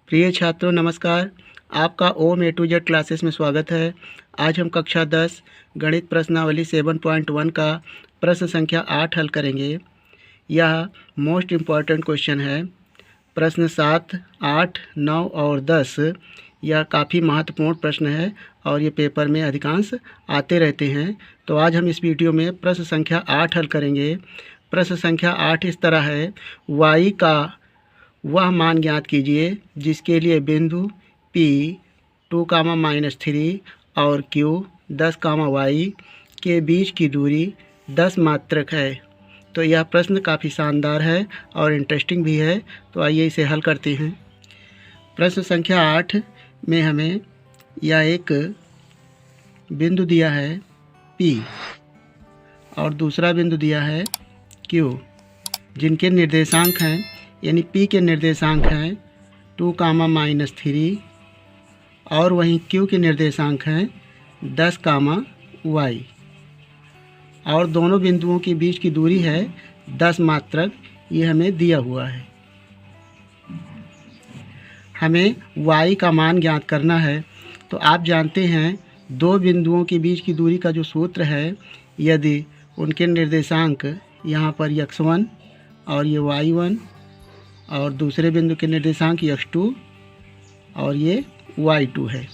प्रिय छात्रों नमस्कार। आपका ओम ए टू जेड क्लासेस में स्वागत है। आज हम कक्षा 10 गणित प्रश्नावली 7.1 का प्रश्न संख्या 8 हल करेंगे। यह मोस्ट इम्पॉर्टेंट क्वेश्चन है। प्रश्न 7, 8, 9 और 10 यह काफ़ी महत्वपूर्ण प्रश्न है और ये पेपर में अधिकांश आते रहते हैं। तो आज हम इस वीडियो में प्रश्न संख्या 8 हल करेंगे। प्रश्न संख्या 8 इस तरह है, y का वह मान ज्ञात कीजिए जिसके लिए बिंदु P 2, और Q 10, y के बीच की दूरी 10 मात्रक है। तो यह प्रश्न काफ़ी शानदार है और इंटरेस्टिंग भी है। तो आइए इसे हल करते हैं। प्रश्न संख्या 8 में हमें यह एक बिंदु दिया है P और दूसरा बिंदु दिया है Q, जिनके निर्देशांक हैं, यानी P के निर्देशांक हैं 2, और वहीं Q के निर्देशांक हैं 10, y, और दोनों बिंदुओं के बीच की दूरी है 10 मात्रक। ये हमें दिया हुआ है। हमें y का मान ज्ञात करना है। तो आप जानते हैं दो बिंदुओं के बीच की दूरी का जो सूत्र है, यदि उनके निर्देशांक यहाँ पर x1 और ये y1 और दूसरे बिंदु के निर्देशांक x2 और ये y2 है,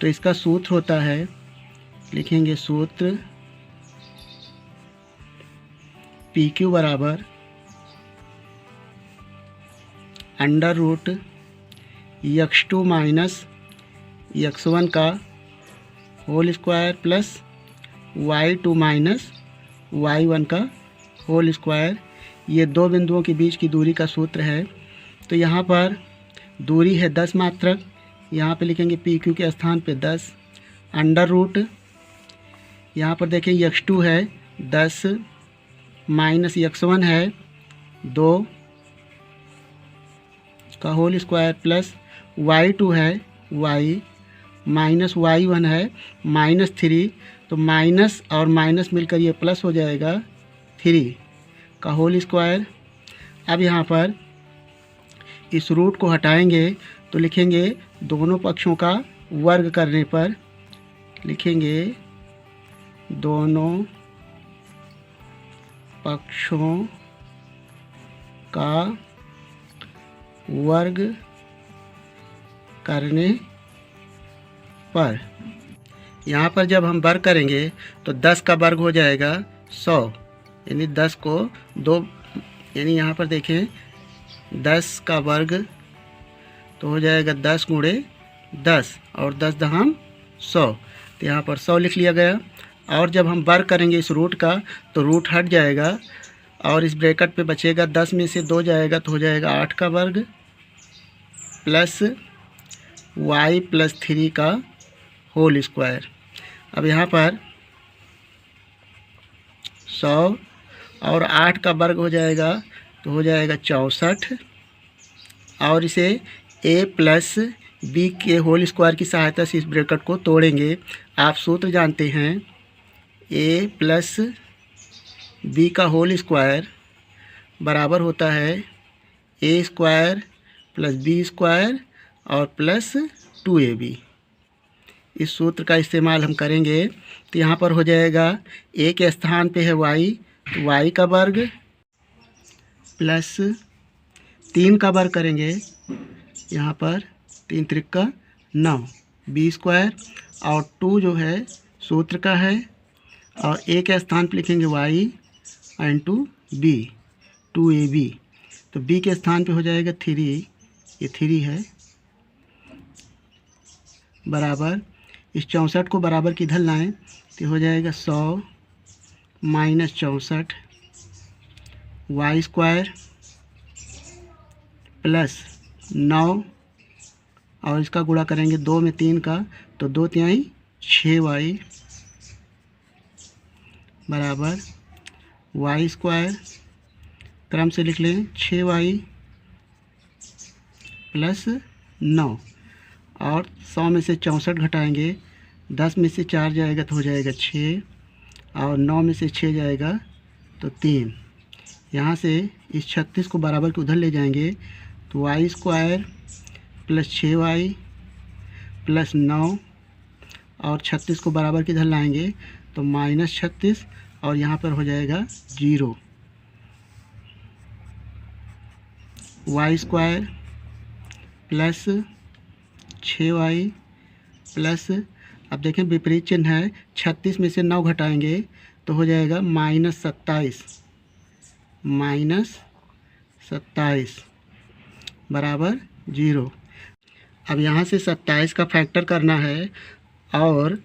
तो इसका सूत्र होता है, लिखेंगे सूत्र PQ बराबर √x2 माइनस x1 का whole square plus y2 minus y1 का होल स्क्वायर। ये दो बिंदुओं के बीच की दूरी का सूत्र है। तो यहाँ पर दूरी है 10 मात्रक, यहाँ पे लिखेंगे PQ के स्थान पे 10 √ यहाँ पर देखें x2 है 10 माइनस x1 है 2 का होल स्क्वायर प्लस y2 है y माइनस y1 है -3। तो माइनस और माइनस मिलकर ये प्लस हो जाएगा 3 का होल स्क्वायर। अब यहाँ पर इस रूट को हटाएंगे तो लिखेंगे दोनों पक्षों का वर्ग करने पर, लिखेंगे दोनों पक्षों का वर्ग करने पर, यहाँ पर जब हम वर्ग करेंगे तो 10 का वर्ग हो जाएगा 100, यानी 10 को 2, यानी यहाँ पर देखें 10 का वर्ग तो हो जाएगा 10 गुणे 10 और 10 दहम 100। तो यहाँ पर 100 लिख लिया गया। और जब हम वर्ग करेंगे इस रूट का तो रूट हट जाएगा और इस ब्रैकेट पे बचेगा 10 में से 2 जाएगा तो हो जाएगा 8 का वर्ग प्लस y प्लस 3 का होल स्क्वायर। अब यहाँ पर 100 और 8 का वर्ग हो जाएगा तो हो जाएगा 64, और इसे a प्लस b के होल स्क्वायर की सहायता से इस ब्रैकेट को तोड़ेंगे। आप सूत्र जानते हैं a प्लस b का होल स्क्वायर बराबर होता है a square plus b square और प्लस 2ab। इस सूत्र का इस्तेमाल हम करेंगे तो यहाँ पर हो जाएगा a के स्थान पे है y, तो y का वर्ग प्लस 3 का वर्ग करेंगे, यहाँ पर 3 त्रिक 9 b स्क्वायर, और 2 जो है सूत्र का है, और a के स्थान पे लिखेंगे y इंटू b 2ab। तो b के स्थान पे हो जाएगा 3, ये 3 है, बराबर इस 64 को बराबर की इधर लाएँ तो हो जाएगा 100 माइनस 64 y स्क्वायर प्लस 9, और इसका गुणा करेंगे 2 में 3 का तो 2 तिहाई 6y बराबर y स्क्वायर, क्रम से लिख लें 6y प्लस 9, और 100 में से 64 घटाएंगे, 10 में से 4 जाएगा तो हो जाएगा 6, और 9 में से 6 जाएगा तो 3। यहाँ से इस 36 को बराबर के उधर ले जाएंगे तो y square plus 6y plus 9 और 36 को बराबर किधर लाएंगे तो -36 और यहाँ पर हो जाएगा 0। y² प्लस 6y प्लस, अब देखें विपरीत चिन्ह है, 36 में से 9 घटाएंगे तो हो जाएगा -27 बराबर 0। अब यहाँ से 27 का फैक्टर करना है और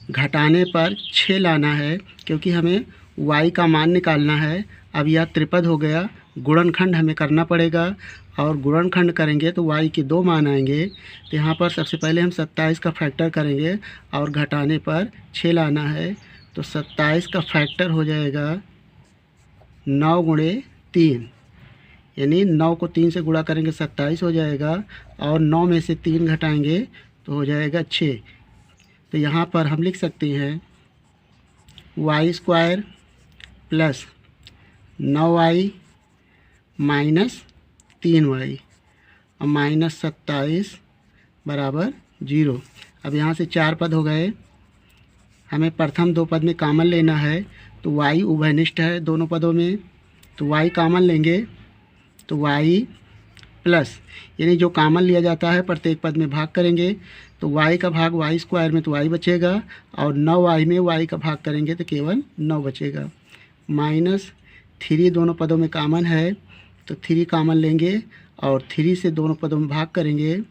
घटाने पर 6 लाना है, क्योंकि हमें y का मान निकालना है। अब यह त्रिपद हो गया, गुणनखंड हमें करना पड़ेगा और गुणनखंड करेंगे तो y के 2 मान आएंगे। तो यहाँ पर सबसे पहले हम 27 का फैक्टर करेंगे और घटाने पर 6 लाना है। तो 27 का फैक्टर हो जाएगा 9 × 3, यानी 9 को 3 से गुणा करेंगे 27 हो जाएगा और 9 में से 3 घटाएंगे तो हो जाएगा 6। तो यहाँ पर हम लिख सकते हैं y² plus 9y minus 3y और -27 बराबर 0। अब यहाँ से 4 पद हो गए, हमें प्रथम 2 पद में कॉमन लेना है। तो y उभयनिष्ठ है दोनों पदों में, तो y कॉमन लेंगे तो y प्लस, यानी जो कॉमन लिया जाता है प्रत्येक पद में भाग करेंगे तो y का भाग y² में तो y बचेगा और 9y में y का भाग करेंगे तो केवल 9 बचेगा। -3 दोनों पदों में कॉमन है तो 3 कॉमन लेंगे और 3 से दोनों पदों में भाग करेंगे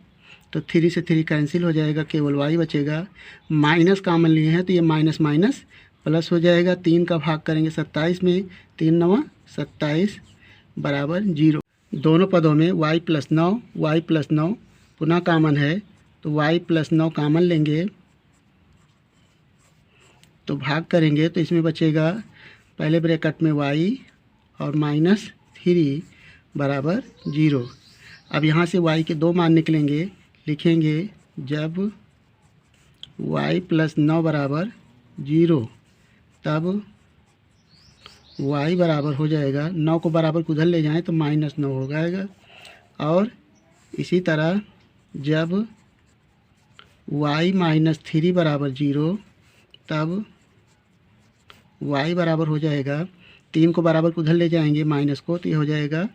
तो 3 से 3 कैंसिल हो जाएगा, केवल y बचेगा। माइनस कॉमन लिए हैं तो ये माइनस माइनस प्लस हो जाएगा। 3 का भाग करेंगे 27 में, 3 9 27 बराबर 0। दोनों पदों में y प्लस 9 पुनः कॉमन है तो y प्लस 9 कॉमन लेंगे तो भाग करेंगे तो इसमें बचेगा पहले ब्रैकेट में y और -3 बराबर 0। अब यहाँ से y के 2 मान निकलेंगे, लिखेंगे जब y प्लस 9 बराबर 0 तब y बराबर हो जाएगा, 9 को बराबर को उधर ले जाएं तो -9 हो जाएगा। और इसी तरह जब y -3 बराबर 0 तब y बराबर हो जाएगा, 3 को बराबर को उधर ले जाएंगे माइनस को तो ये हो जाएगा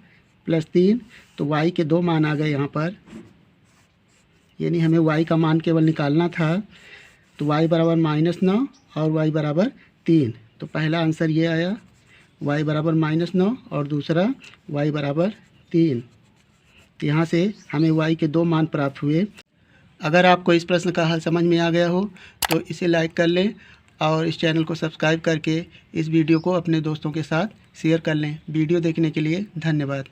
+3। तो y के 2 मान आ गए यहाँ पर, यानी हमें y का मान केवल निकालना था। तो y बराबर -9 और y बराबर 3। तो पहला आंसर ये आया, y बराबर -9 और दूसरा y बराबर 3। तो यहाँ से हमें y के 2 मान प्राप्त हुए। अगर आपको इस प्रश्न का हल समझ में आ गया हो तो इसे लाइक कर लें और इस चैनल को सब्सक्राइब करके इस वीडियो को अपने दोस्तों के साथ शेयर कर लें। वीडियो देखने के लिए धन्यवाद।